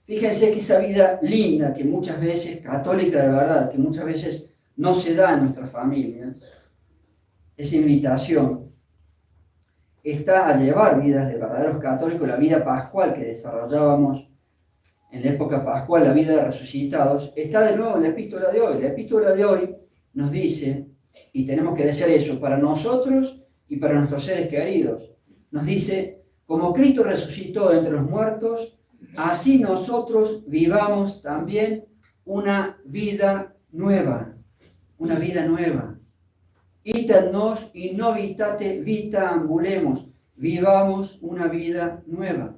Fíjense que esa vida linda, que muchas veces, católica de verdad, que muchas veces no se da en nuestras familias, esa invitación está a llevar vidas de verdaderos católicos, la vida pascual que desarrollábamos en la época pascual, la vida de resucitados, está de nuevo en la epístola de hoy. La epístola de hoy nos dice, y tenemos que decir eso para nosotros y para nuestros seres queridos, nos dice, como Cristo resucitó de entre los muertos, así nosotros vivamos también una vida nueva, una vida nueva. Itat nos in novitate vita ambulemos, vivamos una vida nueva.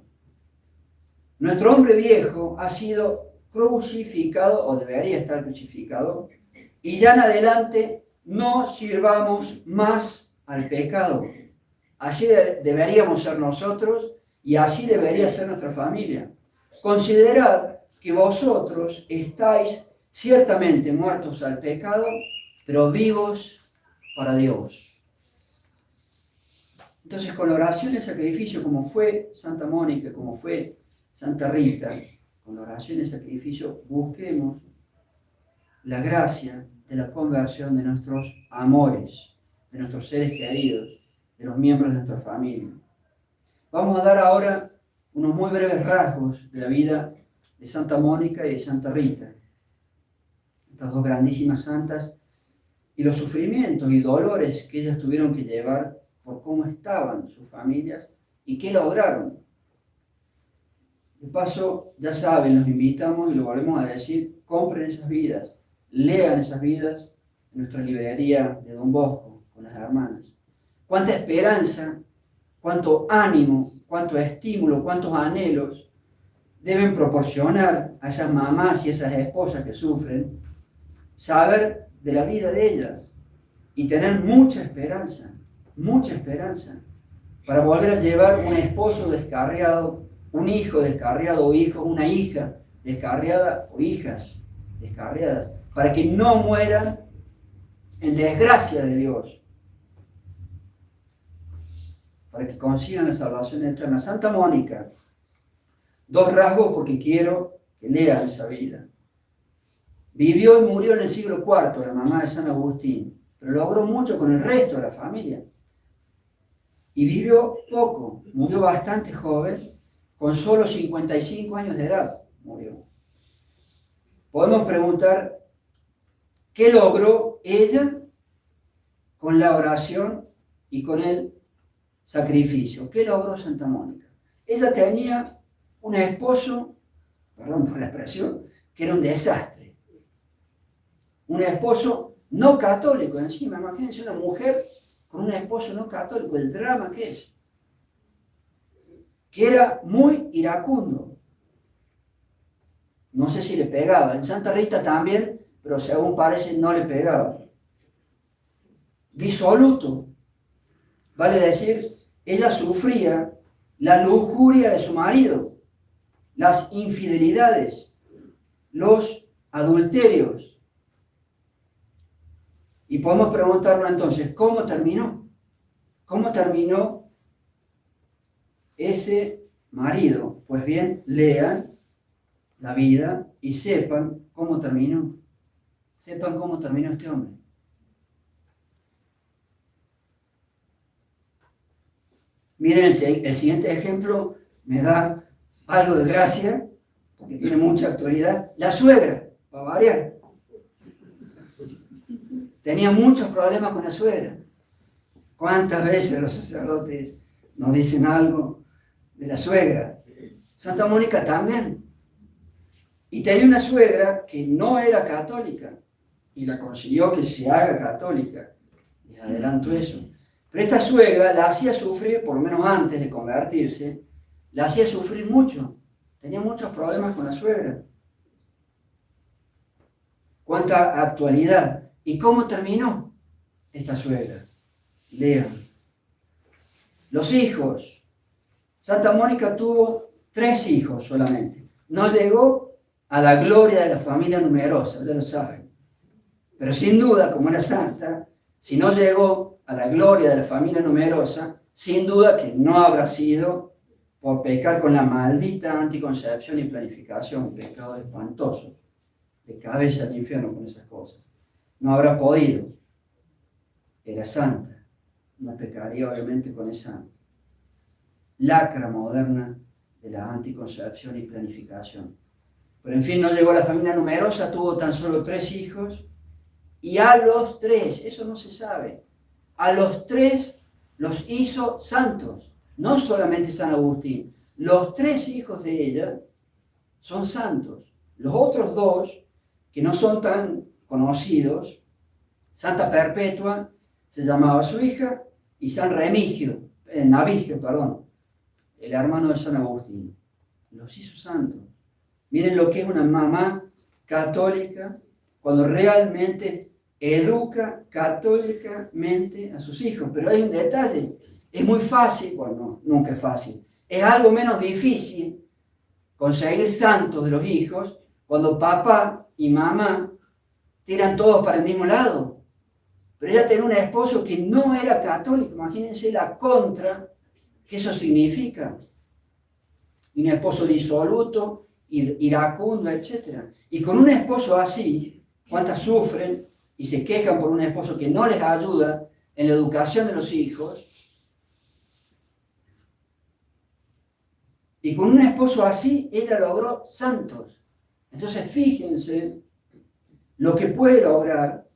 Nuestro hombre viejo ha sido crucificado, o debería estar crucificado, y ya en adelante no sirvamos más al pecado. Así deberíamos ser nosotros y así debería ser nuestra familia. Considerad que vosotros estáis ciertamente muertos al pecado, pero vivos para Dios. Entonces, con la oración y el sacrificio, como fue Santa Mónica, como fue Santa Rita, con la oración y el sacrificio, busquemos la gracia de la conversión de nuestros amores, de nuestros seres queridos, de los miembros de nuestra familia. Vamos a dar ahora unos muy breves rasgos de la vida de Santa Mónica y de Santa Rita, estas dos grandísimas santas, y los sufrimientos y dolores que ellas tuvieron que llevar por cómo estaban sus familias y qué lograron. De paso, ya saben, los invitamos y lo volvemos a decir, compren esas vidas, lean esas vidas en nuestra librería de Don Bosco, con las hermanas. Cuánta esperanza, cuánto ánimo, cuánto estímulo, cuántos anhelos deben proporcionar a esas mamás y esas esposas que sufren, saber de la vida de ellas y tener mucha esperanza para volver a llevar un esposo descarriado, un hijo descarriado o hijo, una hija descarriada o hijas descarriadas, para que no mueran en desgracia de Dios, para que consigan la salvación eterna. Santa Mónica, dos rasgos porque quiero que lean esa vida. Vivió y murió en el siglo IV, la mamá de San Agustín, pero logró mucho con el resto de la familia. Y vivió poco, murió bastante joven, con solo 55 años de edad murió. Podemos preguntar, ¿qué logró ella con la oración y con el sacrificio? ¿Qué logró Santa Mónica? Ella tenía un esposo, perdón por la expresión, que era un desastre. Un esposo no católico encima. Imagínense una mujer con un esposo no católico, el drama que es. Que era muy iracundo. No sé si le pegaba. En Santa Rita también, pero según parece no le pegaba. Disoluto. Vale decir, ella sufría la lujuria de su marido, las infidelidades, los adulterios. Y podemos preguntarnos entonces, ¿cómo terminó? ¿Cómo terminó ese marido? Pues bien, lean la vida y sepan cómo terminó. Sepan cómo terminó este hombre. Miren, el siguiente ejemplo me da algo de gracia, porque tiene mucha actualidad. La suegra, para variar. Tenía muchos problemas con la suegra. ¿Cuántas veces los sacerdotes nos dicen algo de la suegra? Santa Mónica también. Y tenía una suegra que no era católica y la consiguió que se haga católica. Les adelanto eso. Pero esta suegra la hacía sufrir, por lo menos antes de convertirse, la hacía sufrir mucho. Tenía muchos problemas con la suegra. Cuánta actualidad. ¿Y cómo terminó esta suegra? Lean. Los hijos. Santa Mónica tuvo 3 hijos solamente. No llegó a la gloria de la familia numerosa, ya lo saben. Pero sin duda, como era santa, si no llegó a la gloria de la familia numerosa, sin duda que no habrá sido por pecar con la maldita anticoncepción y planificación, un pecado espantoso, de cabeza al infierno con esas cosas. No habrá podido. Era santa. No pecaría obviamente con esa lacra moderna de la anticoncepción y planificación. Pero en fin, no llegó a la familia numerosa, tuvo tan solo 3 hijos, y a los 3, eso no se sabe, a los 3 los hizo santos. No solamente San Agustín, los 3 hijos de ella son santos. Los otros 2, que no son tan conocidos, Santa Perpetua se llamaba su hija, y San Navigio, el hermano de San Agustín. Los hizo santos. Miren lo que es una mamá católica cuando realmente educa católicamente a sus hijos. Pero hay un detalle, es muy fácil, bueno, nunca es fácil, es algo menos difícil conseguir santos de los hijos cuando papá y mamá tiran todos para el mismo lado. Pero ella tenía un esposo que no era católico, imagínense la contra que eso significa. Un esposo disoluto, iracundo, etc. Y con un esposo así, ¿cuántas sufren y se quejan por un esposo que no les ayuda en la educación de los hijos? Y con un esposo así, ella logró santos. Entonces, fíjense lo que puede lograr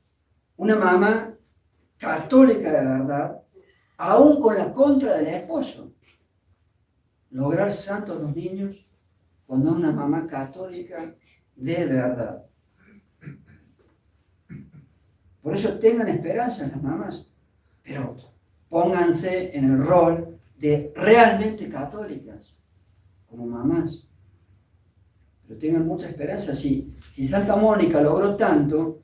una mamá católica de verdad, aún con la contra del esposo. Lograr santos los niños cuando es una mamá católica de verdad. Por eso tengan esperanza en las mamás, pero pónganse en el rol de realmente católicas, como mamás. Pero tengan mucha esperanza. Si Santa Mónica logró tanto,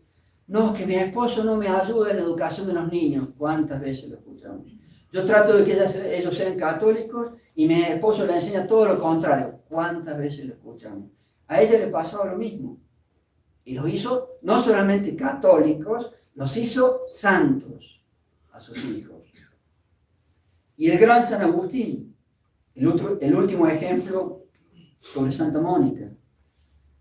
no, es que mi esposo no me ayuda en la educación de los niños. ¿Cuántas veces lo escuchamos? Yo trato de que ellos sean católicos y mi esposo le enseña todo lo contrario. ¿Cuántas veces lo escuchamos? A ella le pasaba lo mismo. Y los hizo no solamente católicos, los hizo santos a sus hijos. Y el gran San Agustín, el último ejemplo sobre Santa Mónica,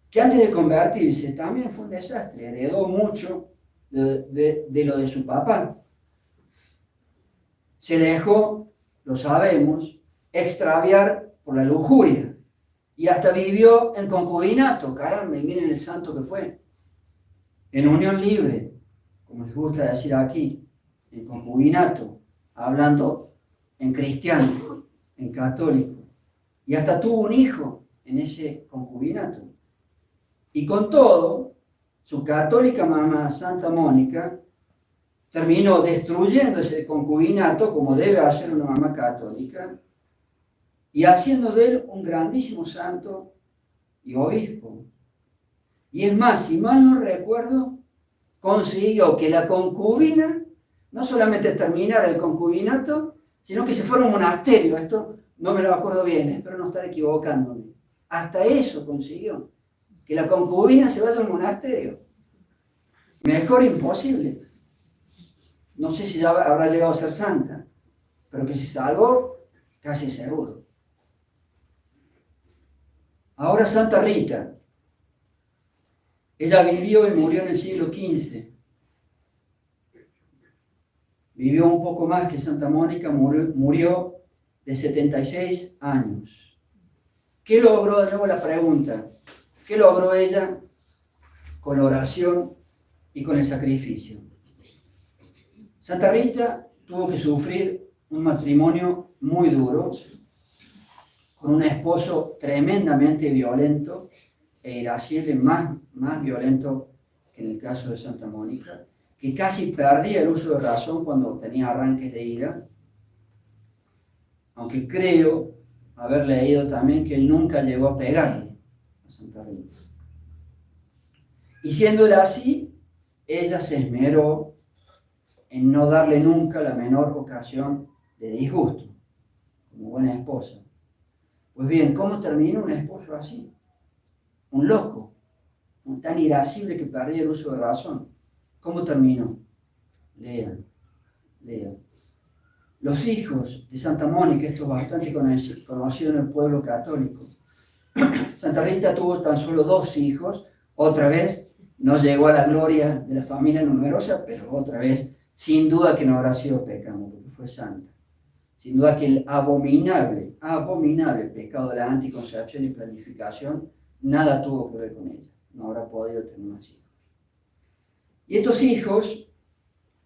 que antes de convertirse también fue un desastre, heredó mucho de lo de su papá. Se dejó, lo sabemos, extraviar por la lujuria y hasta vivió en concubinato. Caramba, y miren el santo que fue. En unión libre, como les gusta decir aquí, en concubinato, hablando en cristiano, en católico. Y hasta tuvo un hijo en ese concubinato. Y con todo, su católica mamá, Santa Mónica, terminó destruyendo ese concubinato, como debe hacer una mamá católica, y haciendo de él un grandísimo santo y obispo. Y es más, si mal no recuerdo, consiguió que la concubina no solamente terminara el concubinato, sino que se fuera a un monasterio. Esto no me lo acuerdo bien, espero no estar equivocándome. Hasta eso consiguió, que la concubina se vaya al monasterio. Mejor imposible. No sé si ya habrá llegado a ser santa, pero que se salvó, casi seguro. Ahora Santa Rita. Ella vivió y murió en el siglo XV. Vivió un poco más que Santa Mónica, murió de 76 años. ¿Qué logró? De nuevo la pregunta. ¿Qué logró ella con la oración y con el sacrificio? Santa Rita tuvo que sufrir un matrimonio muy duro, con un esposo tremendamente violento e irascible, más violento que en el caso de Santa Mónica, que casi perdía el uso de razón cuando tenía arranques de ira, aunque creo haber leído también que él nunca llegó a pegarle a Santa Rita. Y siendo él así, ella se esmeró en no darle nunca la menor ocasión de disgusto, como buena esposa. Pues bien, ¿cómo terminó un esposo así? Un loco, tan irascible que perdía el uso de razón. ¿Cómo terminó? Lean. Los hijos de Santa Mónica, esto es bastante conocido en el pueblo católico. Santa Rita tuvo tan solo 2 hijos, otra vez no llegó a la gloria de la familia numerosa, pero otra vez, sin duda que no habrá sido pecado, porque fue santa. Sin duda que el abominable pecado de la anticoncepción y planificación, nada tuvo que ver con ella. No habrá podido tener más hijos. Y estos hijos,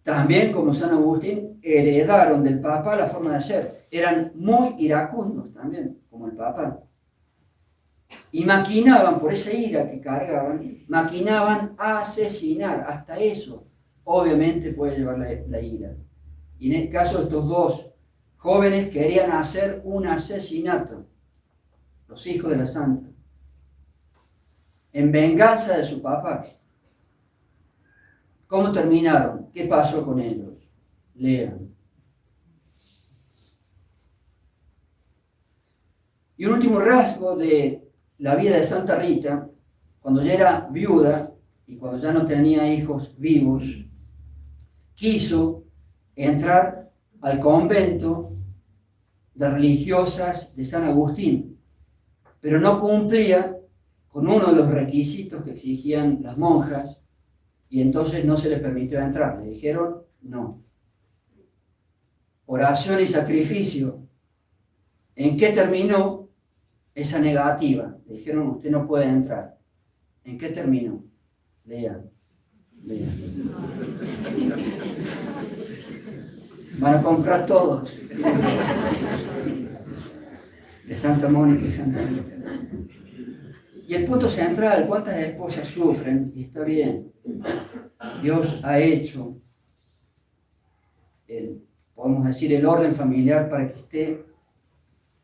también como San Agustín, heredaron del Papa la forma de ser. Eran muy iracundos también, como el Papa. Y maquinaban, por esa ira que cargaban, maquinaban a asesinar. Hasta eso, obviamente, puede llevar la ira. Y en el caso de estos 2 jóvenes querían hacer un asesinato, los hijos de la santa, en venganza de su papá. ¿Cómo terminaron? ¿Qué pasó con ellos? Lean. Y un último rasgo de la vida de Santa Rita, cuando ya era viuda y cuando ya no tenía hijos vivos, quiso entrar al convento de religiosas de San Agustín, pero no cumplía con uno de los requisitos que exigían las monjas, y entonces no se le permitió entrar. Le dijeron no. Oración y sacrificio. ¿En qué terminó esa negativa? Le dijeron, usted no puede entrar. ¿En qué terminó? Lean. Van a comprar todos. De Santa Mónica y Santa Rita. Y el punto central, ¿cuántas esposas sufren? Y está bien. Dios ha hecho, podemos decir, el orden familiar para que esté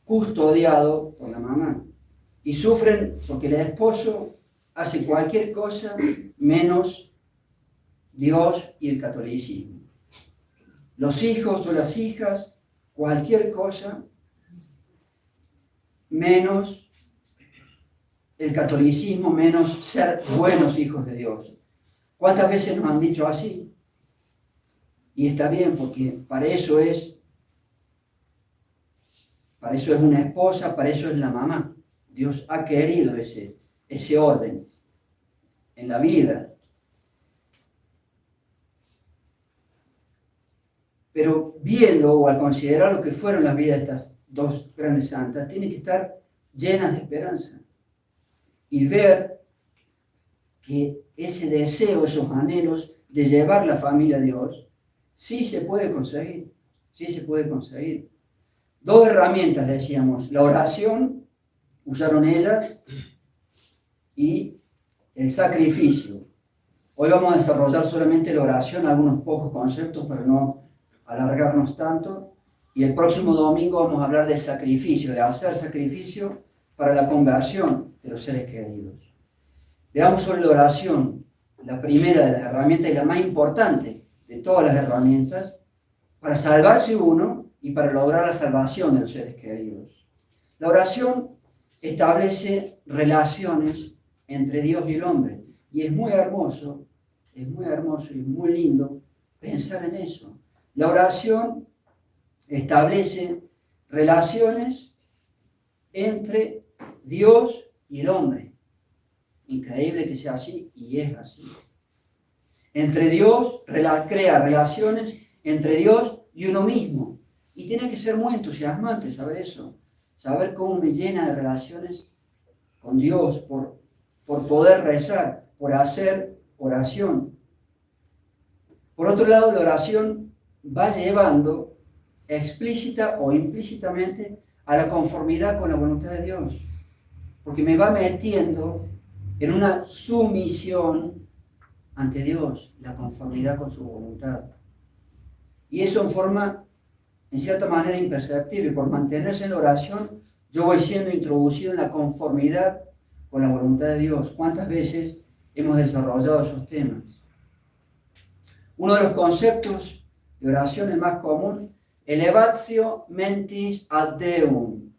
custodiado por la mamá. Y sufren porque el esposo hace cualquier cosa menos Dios y el catolicismo. Los hijos o las hijas, cualquier cosa menos el catolicismo, menos ser buenos hijos de Dios. ¿Cuántas veces nos han dicho así? Y está bien, porque para eso es una esposa, para eso es la mamá. Dios ha querido ese orden en la vida. Pero viendo o al considerar lo que fueron las vidas de estas 2 grandes santas, tienen que estar llenas de esperanza. Y ver que ese deseo, esos anhelos de llevar la familia a Dios, sí se puede conseguir, sí se puede conseguir. 2 herramientas, decíamos, la oración, usaron ellas, y el sacrificio. Hoy vamos a desarrollar solamente la oración, algunos pocos conceptos para no alargarnos tanto, y el próximo domingo vamos a hablar del sacrificio, de hacer sacrificio para la conversión de los seres queridos. Veamos sobre la oración, la primera de las herramientas y la más importante de todas las herramientas para salvarse uno y para lograr la salvación de los seres queridos. La oración establece relaciones entre Dios y el hombre, y es muy hermoso y muy lindo pensar en eso. La oración establece relaciones entre Dios y el hombre. Increíble que sea así, y es así. Entre Dios, crea relaciones entre Dios y uno mismo. Y tiene que ser muy entusiasmante saber eso. Saber cómo me llena de relaciones con Dios, por poder rezar, por hacer oración. Por otro lado, la oración va llevando explícita o implícitamente a la conformidad con la voluntad de Dios. Porque me va metiendo en una sumisión ante Dios, la conformidad con su voluntad. Y eso en forma, en cierta manera, imperceptible. Por mantenerse en la oración, yo voy siendo introducido en la conformidad con la voluntad de Dios. ¿Cuántas veces hemos desarrollado esos temas? Uno de los conceptos de oración es más común, elevatio mentis ad Deum,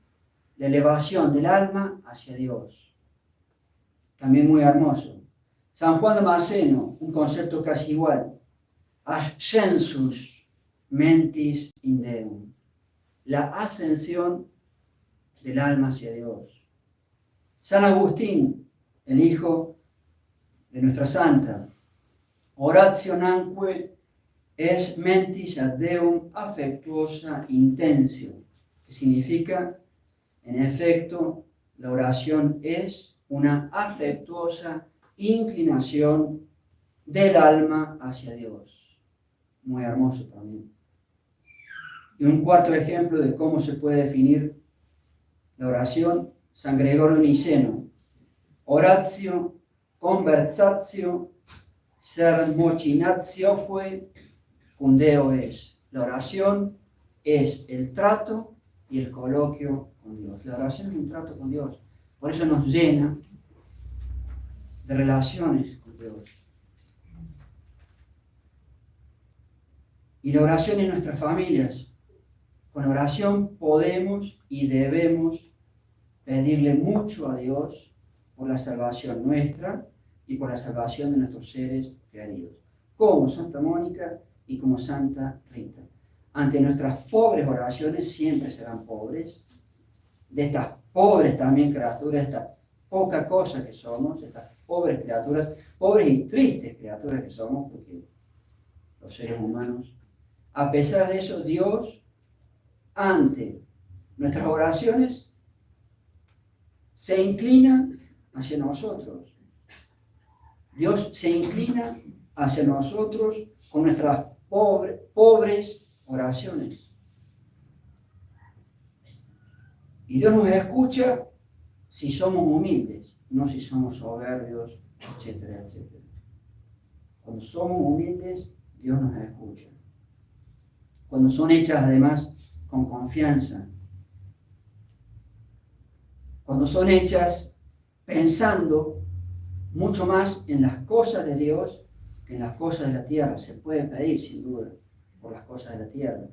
la elevación del alma hacia Dios. También muy hermoso. San Juan Damasceno, un concepto casi igual. Ascensus, mentis in Deum, la ascensión del alma hacia Dios. San Agustín, el hijo de nuestra santa, oratio nanque es mentis ad Deum affectuosa intensio, que significa, en efecto, la oración es una afectuosa inclinación del alma hacia Dios. Muy hermoso también. Y un cuarto ejemplo de cómo se puede definir la oración, San Gregorio Niceno. Oratio, conversatio, sermocinatioque cum Deo es. La oración es el trato y el coloquio con Dios. La oración es un trato con Dios. Por eso nos llena de relaciones con Dios. Y la oración en nuestras familias. Con oración podemos y debemos pedirle mucho a Dios por la salvación nuestra y por la salvación de nuestros seres queridos. Como Santa Mónica y como Santa Rita. Ante nuestras pobres oraciones siempre serán pobres. De estas pobres también criaturas, esta poca cosa que somos, estas pobres criaturas, pobres y tristes criaturas que somos, porque los seres humanos, a pesar de eso, Dios, ante nuestras oraciones, se inclina hacia nosotros. Dios se inclina hacia nosotros con nuestras pobres oraciones. Y Dios nos escucha si somos humildes, no si somos soberbios, etcétera, etcétera. Cuando somos humildes, Dios nos escucha. Cuando son hechas además con confianza. Cuando son hechas pensando mucho más en las cosas de Dios que en las cosas de la tierra. Se puede pedir, sin duda, por las cosas de la tierra.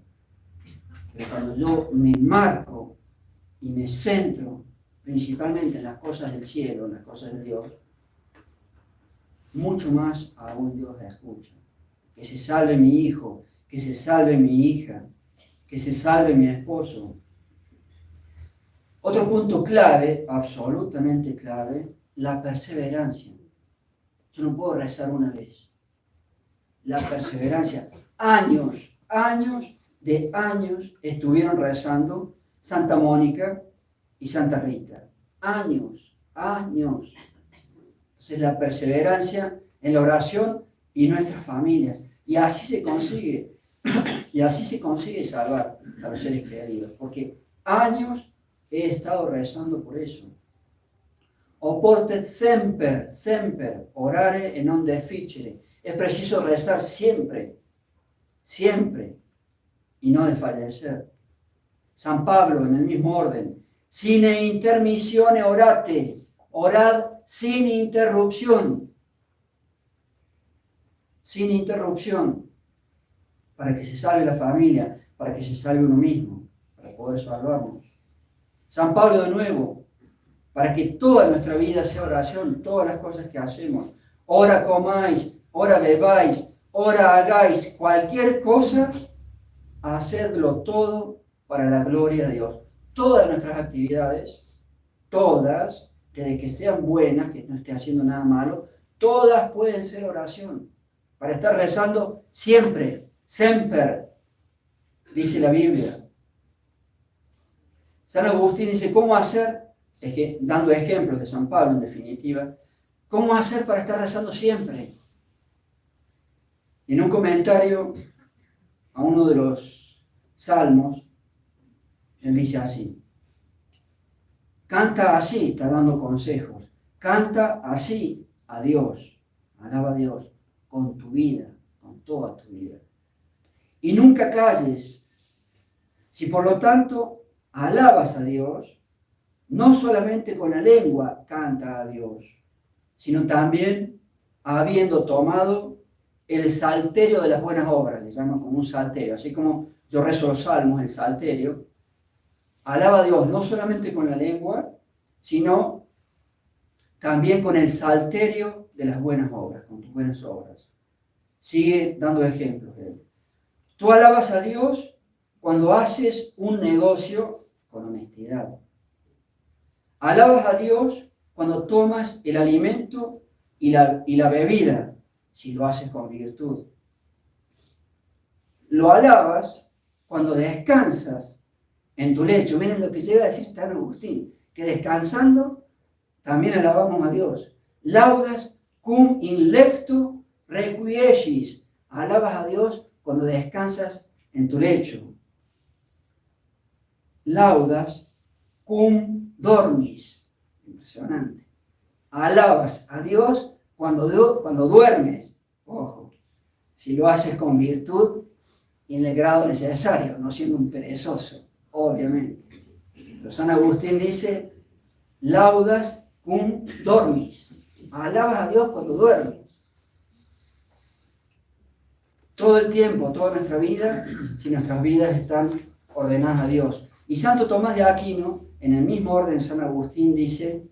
Pero cuando yo me marco y me centro principalmente en las cosas del cielo, en las cosas de Dios, mucho más aún Dios la escucha. Que se salve mi hijo, que se salve mi hija, que se salve mi esposo. Otro punto clave, absolutamente clave, la perseverancia. Yo no puedo rezar una vez. La perseverancia. Años estuvieron rezando Santa Mónica y Santa Rita. Años. Entonces la perseverancia en la oración y nuestras familias. Y así se consigue salvar a los seres queridos. Porque años he estado rezando por eso. Oportet semper, orare e non deficere. Es preciso rezar siempre, y no desfallecer. San Pablo, en el mismo orden, sine intermissione orate, orad sin interrupción, para que se salve la familia, para que se salve uno mismo, para poder salvarnos. San Pablo de nuevo, para que toda nuestra vida sea oración, todas las cosas que hacemos, ora comáis, ora bebáis, ora hagáis, cualquier cosa, hacedlo todo para la gloria de Dios. Todas nuestras actividades, todas, desde que sean buenas, que no esté haciendo nada malo, todas pueden ser oración, para estar rezando siempre, semper, dice la Biblia. San Agustín dice, ¿cómo hacer? Es que, dando ejemplos de San Pablo en definitiva, ¿cómo hacer para estar rezando siempre? En un comentario a uno de los salmos, él dice así, canta así, está dando consejos, canta así a Dios, alaba a Dios, con tu vida, con toda tu vida. Y nunca calles. Si por lo tanto alabas a Dios, no solamente con la lengua canta a Dios, sino también habiendo tomado el salterio de las buenas obras, le llaman como un salterio, así como yo rezo los salmos, el salterio, alaba a Dios no solamente con la lengua, sino también con el salterio de las buenas obras, con tus buenas obras. Sigue dando ejemplos de él. Tú alabas a Dios cuando haces un negocio con honestidad. Alabas a Dios cuando tomas el alimento y la bebida, si lo haces con virtud. Lo alabas cuando descansas en tu lecho. Miren lo que llega a decir San Agustín, que descansando también alabamos a Dios. Laudas cum in lecto requiescis. Alabas a Dios cuando descansas en tu lecho. Laudas cum dormis. Impresionante. Alabas a Dios cuando duermes. Ojo, si lo haces con virtud y en el grado necesario, no siendo un perezoso, obviamente. Pero San Agustín dice, laudas cum dormis. Alabas a Dios cuando duermes. Todo el tiempo, toda nuestra vida, si nuestras vidas están ordenadas a Dios. Y Santo Tomás de Aquino, en el mismo orden San Agustín, dice,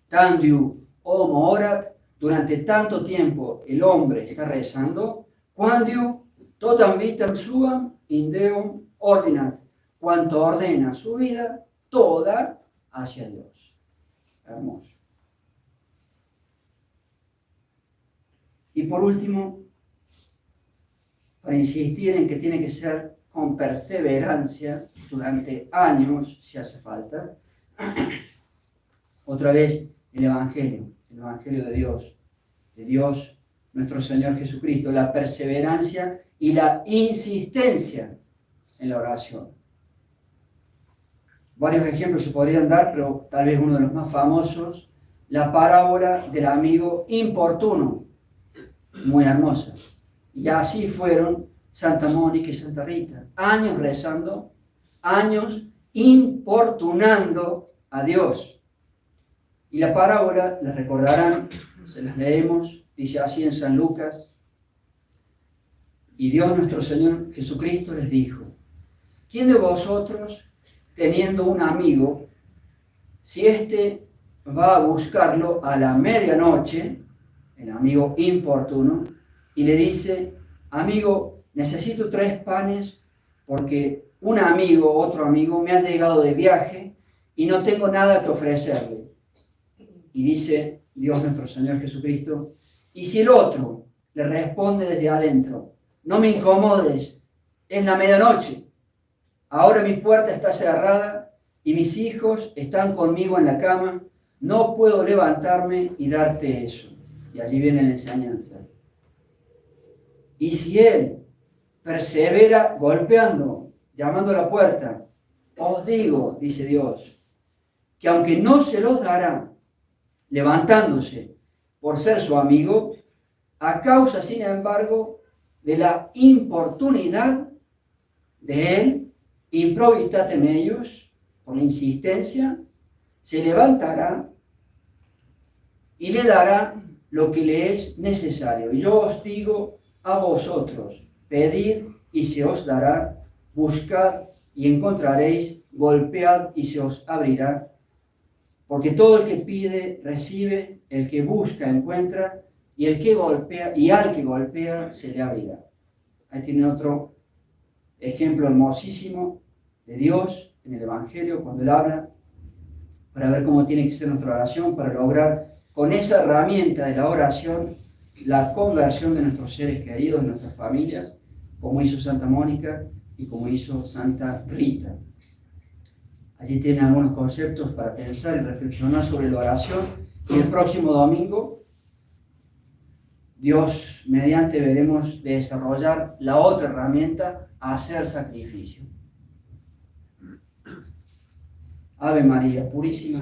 tandiu homo orat, durante tanto tiempo el hombre está rezando, quandiu totam vitam suam in Deum ordinat, cuanto ordena su vida toda hacia Dios. Hermoso. Y por último, para insistir en que tiene que ser con perseverancia durante años, si hace falta, otra vez el Evangelio de Dios nuestro Señor Jesucristo, la perseverancia y la insistencia en la oración. Varios ejemplos se podrían dar, pero tal vez uno de los más famosos, la parábola del amigo importuno, muy hermosa. Y así fueron Santa Mónica y Santa Rita, años rezando, años importunando a Dios. Y la parábola, la recordarán, se las leemos, dice así en San Lucas, y Dios nuestro Señor Jesucristo les dijo, ¿quién de vosotros, teniendo un amigo, si éste va a buscarlo a la medianoche, el amigo importuno, y le dice, amigo, necesito 3 panes porque un amigo, otro amigo, me ha llegado de viaje y no tengo nada que ofrecerle? Y dice Dios nuestro Señor Jesucristo, y si el otro le responde desde adentro, no me incomodes, es la medianoche, ahora mi puerta está cerrada y mis hijos están conmigo en la cama, no puedo levantarme y darte eso. Y allí viene la enseñanza. Y si él persevera golpeando, llamando a la puerta, os digo, dice Dios, que aunque no se los dará, levantándose por ser su amigo, a causa, sin embargo, de la importunidad de él, improvitate meius, por la insistencia, se levantará y le dará lo que le es necesario. Y yo os digo a vosotros, pedid y se os dará, buscad y encontraréis, golpead y se os abrirá. Porque todo el que pide, recibe, el que busca, encuentra, y el que golpea, y al que golpea, se le abrirá. Ahí tiene otro ejemplo hermosísimo de Dios en el Evangelio, cuando Él habla, para ver cómo tiene que ser nuestra oración, para lograr con esa herramienta de la oración la conversión de nuestros seres queridos, de nuestras familias, como hizo Santa Mónica y como hizo Santa Rita. Allí tienen algunos conceptos para pensar y reflexionar sobre la oración. Y el próximo domingo, Dios mediante, veremos de desarrollar la otra herramienta, hacer sacrificio. Ave María Purísima.